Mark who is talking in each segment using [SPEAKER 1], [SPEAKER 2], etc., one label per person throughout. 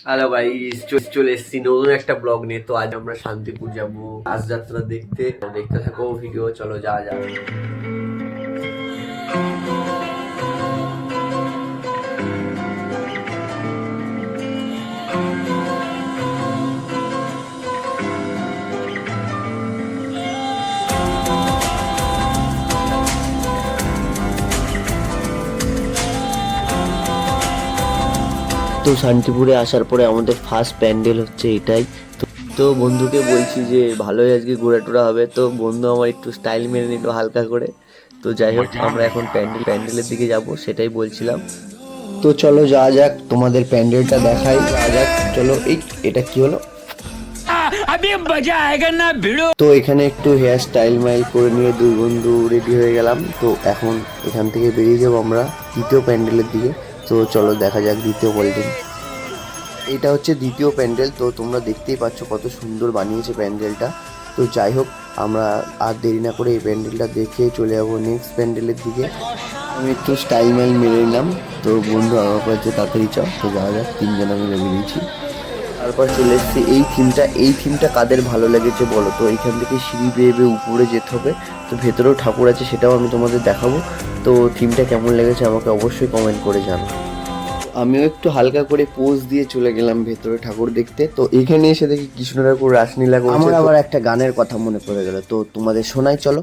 [SPEAKER 1] Hello guys, চলে এসেছি নতুন একটা ব্লগ নিয়ে। তো আজ আমরা শান্তিপুর যাবো রাসযাত্রা দেখতে। দেখতে থাকো ভিডিও, চলো যা যা। তো শান্তিপুরে আসার পরে আমাদের ফার্স্ট প্যান্ডেল হচ্ছে এটাই। তো বন্ধুকে বলছি যে ভালোই আজকে ঘোরাটোরা হবে, তো বন্ধু আমার একটু স্টাইল মেরে নিল হালকা করে। তো যাই হোক, আমরা এখন প্যান্ডেলের দিকে যাব, সেটাই বলছিলাম। তো চলো যাওয়া যাক, তোমাদের প্যান্ডেলটা দেখাই। যাওয়া যাক, চলো। এটা কি হলো? তো এখানে একটু হেয়ার স্টাইল মাইল করে নিয়ে দুই বন্ধু রেডি হয়ে গেলাম। তো এখন এখান থেকে বেরিয়ে যাবো আমরা দ্বিতীয় প্যান্ডেলের দিকে। তো চলো দেখা যাক দ্বিতীয় প্যান্ডেল। এটা হচ্ছে দ্বিতীয় প্যান্ডেল। তো তোমরা দেখতেই পাচ্ছ কত সুন্দর বানিয়েছে প্যান্ডেলটা। তো যাই হোক, আমরা আর দেরি না করে এই প্যান্ডেলটা দেখে চলে যাবো নেক্সট প্যান্ডেলের দিকে। আমি একটু স্টাইল মাইল মেরে নিলাম। তো বন্ধু আমার কাছে তাড়াতাড়ি চাও, তো যাওয়া যাক। তিনজনে মিলে বেরিয়েছি। তারপর চলে এসেছি এই থিমটা কাদের ভালো লেগেছে বলো। তো এইখান থেকে সিঁড়ি বেয়ে বেয়ে উপরে যেতে হবে। তো ভেতরেও ঠাকুর আছে, সেটাও আমি তোমাদের দেখাবো। তো থিমটা কেমন লেগেছে আমাকে অবশ্যই কমেন্ট করে জানো। আমিও একটু হালকা করে পোজ দিয়ে চলে গেলাম ভেতরে ঠাকুর দেখতে। তো এখানে এসে দেখি কৃষ্ণ ঠাকুর রাসলীলা করছে। আমার আবার একটা গানের কথা মনে পড়ে গেল, তো তোমাদের শোনাই চলো।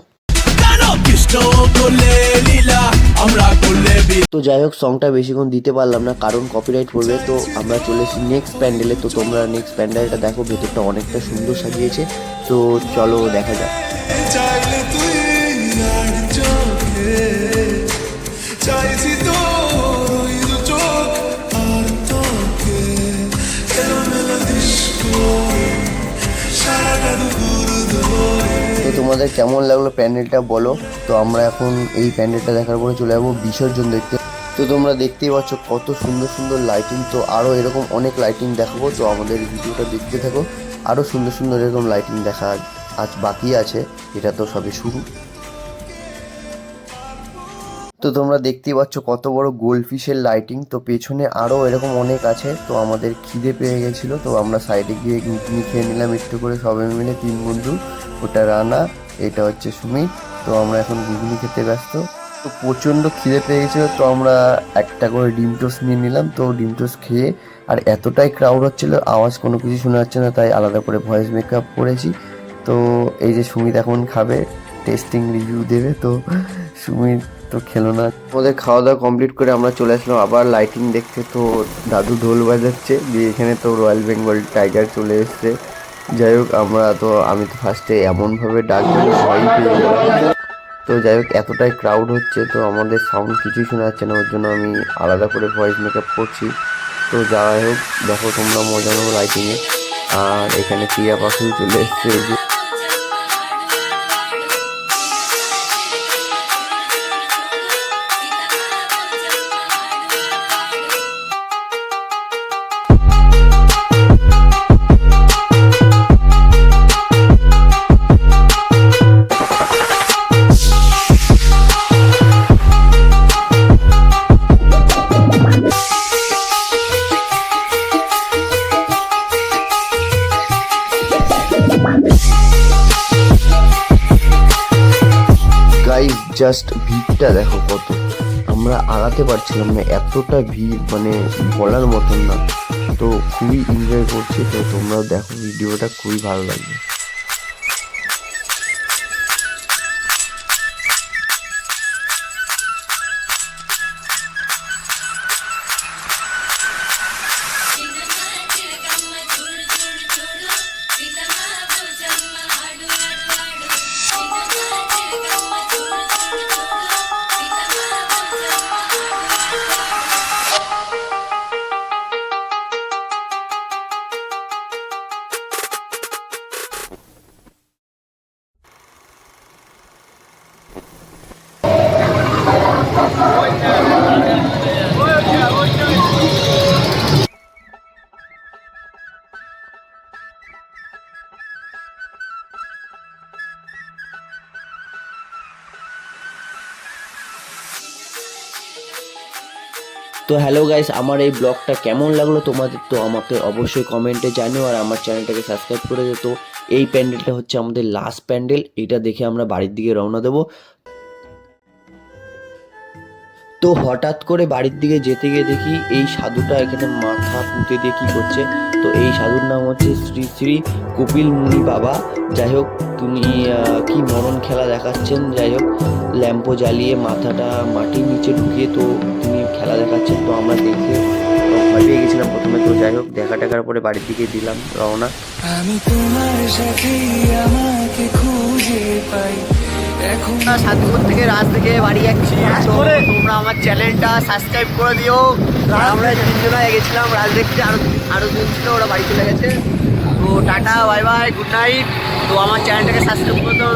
[SPEAKER 1] তো যাই হোক, সংটা বেশিক্ষণ দিতে পারলাম না কারণ কপিরাইট পড়বে। তো আমরা চলে এসেছি নেক্সট প্যান্ডেলে। তো তোমরা নেক্সট প্যান্ডেলটা দেখো, ভেতরটা অনেকটা সুন্দর সাজিয়েছে। তো চলো দেখা যাক। তো তোমাদের কেমন লাগলো প্যান্ডেলটা বলো। তো আমরা এখন এই প্যান্ডেলটা দেখার পরে চলে যাবো বিসর্জন দেখতে। তো তোমরা দেখতেই পাচ্ছ কত সুন্দর সুন্দর লাইটিং। তো আরও এরকম অনেক লাইটিং দেখাবো, তো আমাদের ভিডিওটা দেখতে থাকো। আরও সুন্দর সুন্দর এরকম লাইটিং দেখা আজ বাকি আছে, এটা তো সবে শুরু। তো তোমরা দেখতেই পাচ্ছ কত বড় গোল্ডফিশের লাইটিং। তো পেছনে আরও এরকম অনেক আছে। তো আমাদের খিদে পেয়ে গেছিলো, তো আমরা সাইডে গিয়ে ঘুগনি খেয়ে নিলাম একটু করে সবাই মিলে তিন বন্ধু। ওটা রানা, এটা হচ্ছে সুমিত। তো আমরা এখন ঘুগনি খেতে ব্যস্ত। তো প্রচণ্ড খিদে পেয়ে গেছিলো, তো আমরা একটা করে ডিম টোস্ট নিয়ে নিলাম। তো ডিম টোস্ট খেয়ে, আর এতটাই ক্রাউড হচ্ছিলো আওয়াজ কোনো কিছু শোনা যাচ্ছে না, তাই আলাদা করে ভয়েস মেকআপ করেছি। তো এই যে সুমিত এখন খাবে, টেস্টিং রিভিউ দেবে। তো সুমিত তো খেলো না। আমাদের খাওয়া দাওয়া কমপ্লিট করে আমরা চলে আসলাম আবার লাইটিং দেখতে। তো দাদু ঢোল বাজাচ্ছে, দিয়ে এখানে তো রয়্যাল বেঙ্গল টাইগার চলে এসছে। যাই হোক, আমি তো ফার্স্টে এমনভাবে ডাকবো ভয় পেয়ে গেলাম। তো যাই হোক, এতটাই ক্রাউড হচ্ছে, তো আমাদের সাউন্ড কিছুই শোনা যাচ্ছে না, ওর জন্য আমি আলাদা করে ভয়েস মেকআপ করছি। তো যাই হোক, দেখো তোমরা মজা নেবো লাইটিংয়ে। আর এখানে টিয়া পাখি চলে এসছে। গাইস জাস্ট ভিড়টা দেখো কত, আমরা আগাতে পারছিলাম না, এতটা ভিড় মানে বলার মতন না। তো খুবই এনজয় করছি। তো তোমরাও দেখো ভিডিওটা, খুবই ভালো লাগবে।
[SPEAKER 2] তো হ্যালো গাইস, আমার এই ব্লগটা কেমন লাগলো তোমাদের তো আমাকে অবশ্যই কমেন্টে জানিও, আর আমার চ্যানেলটাকে সাবস্ক্রাইব করে দিও। তো এই প্যান্ডেলটা হচ্ছে আমাদের লাস্ট প্যান্ডেল, এটা দেখে আমরা বাড়ির দিকে রওনা দেবো। তো হঠাৎ করে বাড়ির দিকে যেতে গিয়ে দেখি এই সাধুটা এখানে মাথা পুঁতে দিয়ে কী করছে। তো এই সাধুর নাম হচ্ছে শ্রী শ্রী কপিল মুনি বাবা। যাই হোক, তিনি কি মরণ খেলা দেখাচ্ছেন। যাই হোক, ল্যাম্পো জ্বালিয়ে মাথাটা মাটির নিচে ঢুকিয়ে তো তিনি খেলা দেখাচ্ছেন। তো আমরা দেখে ভয় পেয়ে গেছিলাম প্রথমে। তো যাই হোক, দেখা টাকার পরে বাড়ির দিকে দিলাম রওনা।
[SPEAKER 3] আমি তোমার সাথে আমাকে খুঁজে পাই এখন।
[SPEAKER 1] সাতপুর থেকে রাত থেকে বাড়ি যাচ্ছি, তো তোমরা আমার চ্যানেলটা সাবস্ক্রাইব করে দিও। আর আমরা তিনজন হয়ে গেছিলাম রাত দেখতে, আরো জন ছিল, ওরা বাড়ি চলে গেছে। তো tata, bye bye, good night. তো আমার চ্যানেলটাকে সাবস্ক্রাইব করে দাও।